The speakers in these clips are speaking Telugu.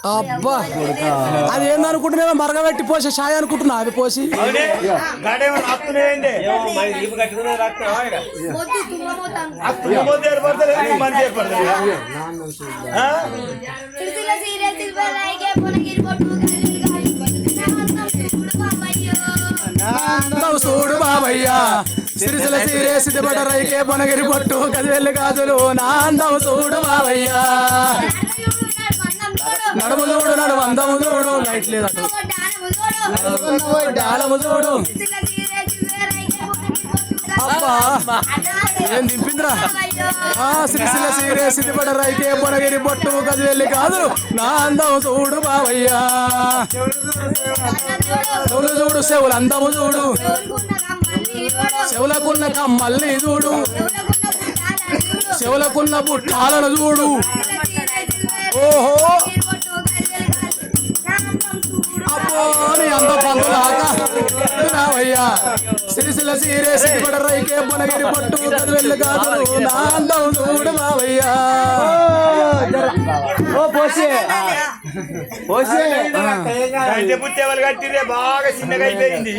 అబ్బా అది ఏందనుకుంటున్నా మరగబెట్టి పోసే షాయ్ అనుకుంటున్నా అది పోసి చూడు బాబయ్యా సిరిసిల సీరే సిద్ధపడ రైకే పొనగిరి పొట్టు కదివెల్లి కాదులు నా అందం చూడు బాబయ్యా నడుము చూడు నడుము అందము చూడు లైట్ లేదట డాలము చూడు అబ్బా ఏం దింపిందిరా సిరిసిల సీరే సిద్ధపడ రైకే పొనగిరి పొట్టు కదివెల్లి కాదులు నా అందం చూడు బాబయ్యా చెవులు చూడు చెవులు అందము చూడు చెవులకున్న కమ్మల్ని చూడు చెవులకున్న బుట్టాలను చూడు ఓహో అబ్బో నీ అంద పందులాగా సిరిసిల సీరే సిరిపడ రైకే పొనగిరి పొట్టు కదివెల్లి కాదు నా అందం చూడు బావయ్యా బాగా చిన్నగా అయిపోయింది.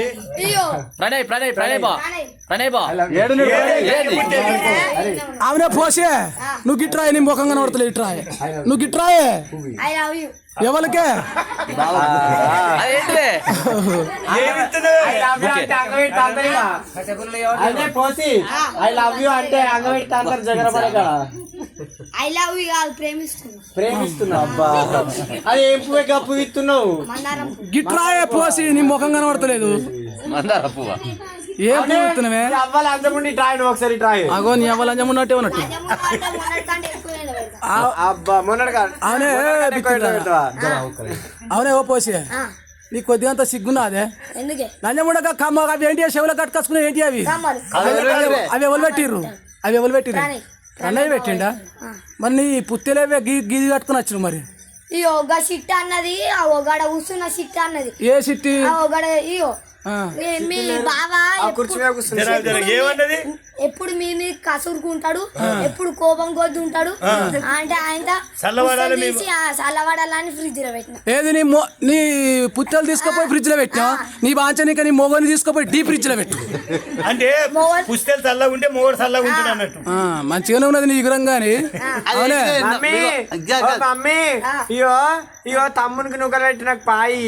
ఆమె పోసే నువ్వు గిట్రాయి నీ ముఖంగా నడతలే ఇట్రాయే నువ్వు గిట్రాయే ఎవరికే ప్రేమిస్తున్నా అబ్బా అది ఏం పువ్వే పువ్వు ఇస్తున్నావు గిట్రాయే పోసి నీ ముఖం కనబడతలేదు ఏం పువ్వు ఇస్తున్నావే అవ్వాలి అంతముండి ట్రాయ్ ఒకసారి ట్రాయ్ అగో నీ అవ్వాలి అంజమున్నట్టే ఉన్నట్టు అబ్బా మొన్నడు అవునే ఓ పోసి నీకు కొద్దిగా అంత సిగ్గున్నా అదే నంజముండక కమ్మ అవి ఏంటి చెవులు కట్టుకొచ్చుకున్నా ఏంటి అవి అవి ఎవరు పెట్టిర్రు అన్నయ్య పెట్టిండా మరి నీ పుత్తెలేవే గీది కట్టుకుని వచ్చిన మరి ఈ ఒక సిట్ట అన్నది ఆ ఒగడ కూర్చున్న సిట్ట అన్నది ఏ సిట్టి ఒగడ ఇయో మీ బావా ఎప్పుడు మీ కసురుకుంటాడు ఎప్పుడు కోపం కొద్ది ఉంటాడు అంటే ఆయన చల్లబడాలని ఫ్రిడ్జ్ లో పెట్టిన ఏది నీ పుత్తలు తీసుకుపోయి ఫ్రిడ్జ్ లో పెట్టినా నీ బాంచనిక నీ మొగని తీసుకుపోయి డీప్ ఫ్రిడ్జ్ లో పెట్టు అంటే పుస్తలు చల్లగా ఉంటే మొగడు చల్లగా ఉంటాడు అన్నట్టు మంచిగానే ఉన్నది నీ విగ్రహంగాని అవునే మమ్మీ ఇయో తమ్మునికి నువ్వు పెట్టి నాకు పాయి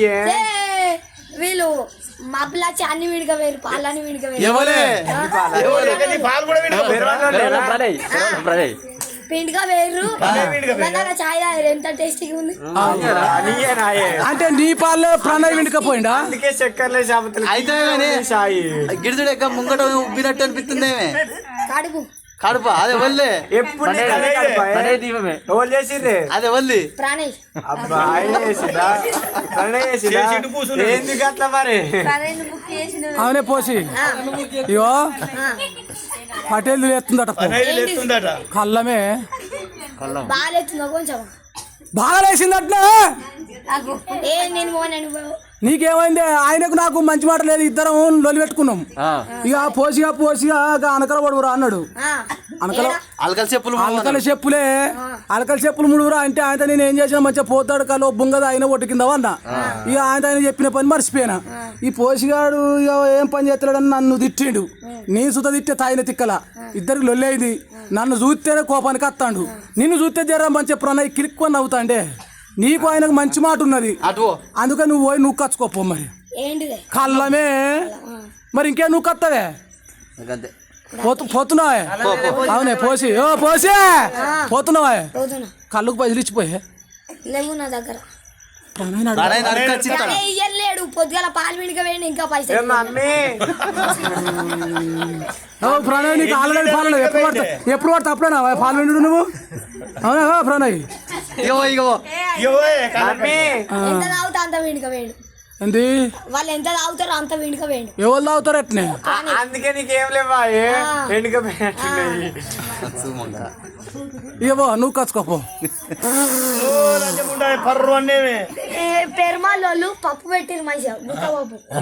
వీళ్ళు మబ్బులాచి అన్ని విడిగా వేరు పాలని విడిగా పిండిగా వేరు చాయ్ ఎంత టేస్టీగా ఉంది అంటే నీ పాలు ప్రణయ్ విండుకపోయిందా అందుకే చక్కెరలే అయితే గిడిదుడు ఎక్క ముంగట ఉబ్బినట్టు అనిపిస్తుంది కడుపు కడుప అదే వల్లే ఎప్పుడు చేసిర్రే అదే వల్లి ప్రాణయ్ ఎందుకు అట్లా మరి అవునే పోసి ఇగో పటేల్ ఎత్తుందట కళ్ళమే బాగా కొంచెం బాగా లేచిందట్నా నీకేమైంది ఆయనకు నాకు మంచి మాట లేదు ఇద్దరం లొలి పెట్టుకున్నాం ఇక పోసిగా అనకల పడుగురా అన్నాడు అలకల చెప్పులు ముడుగురా అంటే ఆయన నేను ఏం చేసిన మంచిగా పోతాడు కలో బుంగదా ఆయన ఒట్టు కింద అన్న ఇక ఆయన చెప్పిన పని మర్చిపోయినా ఈ పోసిగాడు ఇక ఏం పని చేస్తాడని నన్ను తిట్టిండు నీ సుత తిట్టే తాయిన తిక్కల ఇద్దరికి లొల్లి అయింది నన్ను చూస్తేనే కోపానికి వస్తాడు నిన్ను చూస్తే జర మంచిగా ప్రణయ్ కిరిక్కుని నవ్వుతాండే నీకు ఆయనకు మంచి మాట ఉన్నది అందుకని నువ్వు పోయి నువ్వు కచ్చుకోపో మరి కళ్ళమే మరి ఇంకే నువ్వు కత్తవే పోతున్నావా అవునే పోసి పోతున్నావా కళ్ళుకు పైసలు ఇచ్చిపోయే లేవు నా దగ్గర పొద్దుగాల పాలు విడిగా వేయండి ఇంకా పైసలు ప్రణయ్ నీకు ఆల్రెడీ పాలు ఎప్పుడు పడతా అప్పుడేనా పాలు విండు నువ్వు అవునా ప్రణయ్ ఎంత తాగుతా అంత విడిగా వేయండి ఏంది వాళ్ళు ఎంత తాగుతారో అంత విడిగా వేయండి ఎవరు తాగుతారు అట్నే అందుకే నీకేం లేవా వెనుక ఇవ్వ నువ్వు కచ్చుకోపో. ఓ లంచముండా పర్రు అనేమే పెరుమాళ్ళు పప్పు పెట్టిరు మంచిగా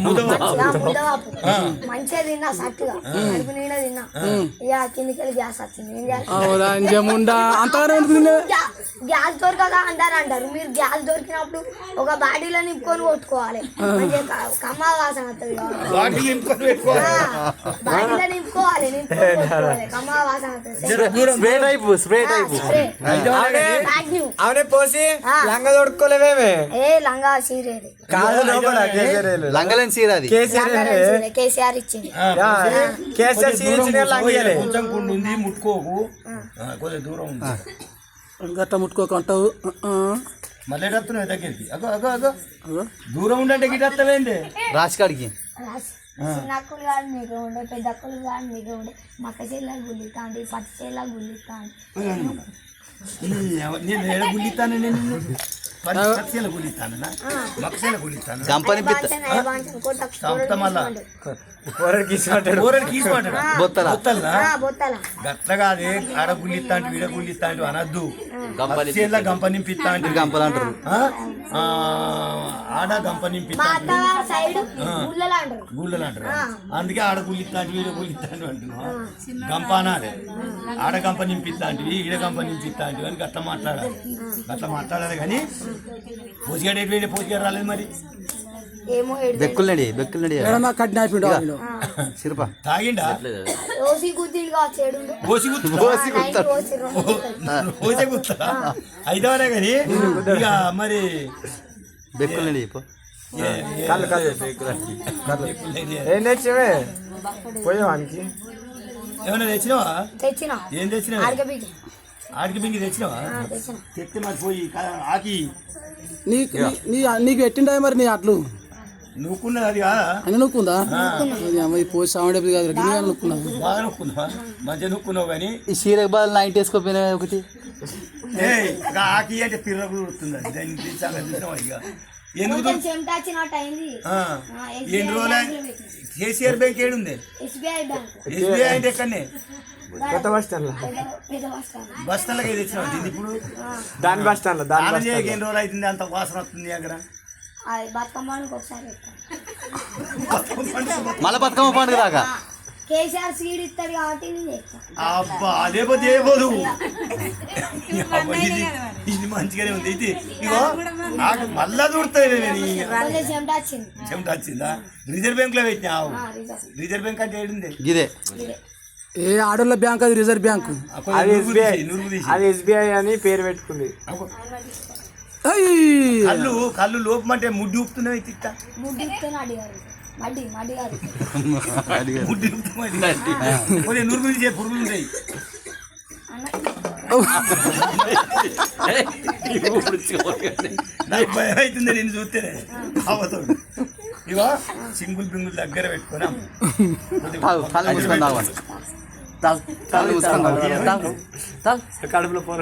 ముద్దపప్పు మంచిగా తిన్నా సట్టుగా కడుపు నిండా తిన్నా ఇక కిందికి వెళ్ళి గ్యాస్ వచ్చింది ఏం చేయాలి లంజముండా అంతగానే ఎందుకు తిన్నావు? గ్యాస్ దొరకగా అంటారు మీరు గ్యాస్ దొరికినప్పుడు ఒక బాడీలో నింపుకొని కొట్టుకోవాలి మంచిగా కమ్మ వాసన వస్తుంది బాటిల్ నింపుకొని పెట్టుకోవాలి. బాడీలో నింపుకోవాలి కమ్మ వాసన వస్తుంది స్ప్రే టైపు అవునే పోసి లంగ తొడుక్కోలేవేమే ఏ లంగా సీరేది కాదు లోపల కేసీఆర్ లంగలేని సీర అది. కేసీఆర్ ఇచ్చింది కేసీఆర్ సీరియస్ లంగలే కొంచెం కుండు ఉంది ముట్టుకోకు కొంచెం దూరం ఉంది గట్ట ముట్టుకోకంటావు. మళ్ళీ వస్తున్నాయి దగ్గరికి అగో అగో అగో దూరం ఉండంటే గిట్ వస్తావేంటి రాసికాడికి చిన్న అక్కులు కాదు మీకు ఉండే పెద్ద అక్కులు కాదు మీకు ఉండే మక్క చేలా గుల్లిస్తాండి పచ్చి చేలా గుల్లిస్తాండి నేను ఏడ గుల్లిస్తాను నేను పక్షిల గుల్లిస్తాను మక్షల గుల్లిస్తాను కంపెనీ పిత్త చంపుతా మళ్ళా బొత్తల బొత్తల గట్ల కాదే ఆడ గుల్లిస్తాంటి వీడ గుల్లిస్తాంటి అనద్దు పక్షిల గంప నింపిస్తా అంటే గంపలు అంటారు. ఆడ గంప నింపిస్తా గుళ్ళలు అంటారు అందుకే ఆడ గుల్లిస్తాంటి వీడ గుల్లిస్తాంటి అంటున్నా గంప అనాలి ఆడ గంప నింపిస్తాంటివి ఈడ గంప నింపిస్తాంటివి అని గట్ల మాట్లాడాలి కానీ పోసిగాడు ఎటువంటి పోసిగాడు రాలేదు మరి ఏమో బెక్కులనడి ఏడన్నా కట్టినాపిండు సిరప తాగిండా ఓసి గుద్దిండు కావచ్చు ఏడు పోసి పోసే గుర్తా అయితేనే కానీ ఇక మరి బెక్కులనడి ఏం తెచ్చివే పోయేవానికి ఏమన్నా తెచ్చినావా తెచ్చినా ఏం తెచ్చినావా ఆడకబికి ఆడికి బింగి తెచ్చినావా తెచ్చిన తెస్తే మరి పోయి ఆకి నీకు పెట్టిండా మరి నీ అట్లు నువ్వుకున్నది అది కాదా అని నొక్కుందా? పోసి సామడేపు కాదు గిన్నె నొక్కున్నా. బాగా నొక్కున్నావా మంచిగా నొక్కున్నావు కానీ ఈ చీరకు బదులు నైట్ వేసుకోపోయినా ఒకటి ఆకి అంటే పిర్రకు వస్తుంది దాన్ని చూసినావా ఇక ఎందుకు చెమటా వచ్చినట్టు అయింది ఎన్ని రోజులు కేసీఆర్ బ్యాంక్ ఏడుంది ఎస్బీఐ బ్యాంక్ ఎస్బీఐ అంటే ఎక్కడనే కొత్త బస్ స్టాండ్ పెద్ద బస్ స్టాండ్ బస్ స్టాండ్కి తెచ్చినావు దీన్ని ఇప్పుడు దాని బస్ స్టాండ్ లో దాని దానం చేయక ఎన్ని రోజులు అవుతుంది అంత వాసన వస్తుంది దగ్గర అది బతుకమ్మకి ఒకసారి మళ్ళీ బతుకమ్మ పండుగ దాకా కేసీఆర్ సీడ్ ఇస్తాడు కాబట్టి నేను చెప్తాను అబ్బా అదే పోతే చేయబోదు ఇది మంచిగానే ఉంది ఇది ఇగో నాకు మళ్ళా దూరుతుంది కొంచెం చెమటా వచ్చింది చెమట వచ్చిందా రిజర్వ్ బ్యాంక్ లో పెట్టినావు రిజర్వ్ బ్యాంక్ అంటే ఏడుంది గిదే ఏ ఆడోళ్ళ బ్యాంక్ అది రిజర్వ్ బ్యాంకు. అది ఎస్బీఐ అది ఎస్బీఐ అని పేరు పెట్టుకుంది. కళ్ళు లోపమంటే ముడ్డి ఊపుతున్నావు తిట్టా ముడ్డి ఇస్తేనే అడిగారు మడ్డి గారు ముడ్డి ఊపుతామని నూరు గురించి పురుగులు ఉంటాయి నాకు భయం అవుతుంది నేను చూస్తేనే అవతోడు ఇగో సింగుల్ బింగుల్ దగ్గర పెట్టుకున్నాం కడుపులో పొర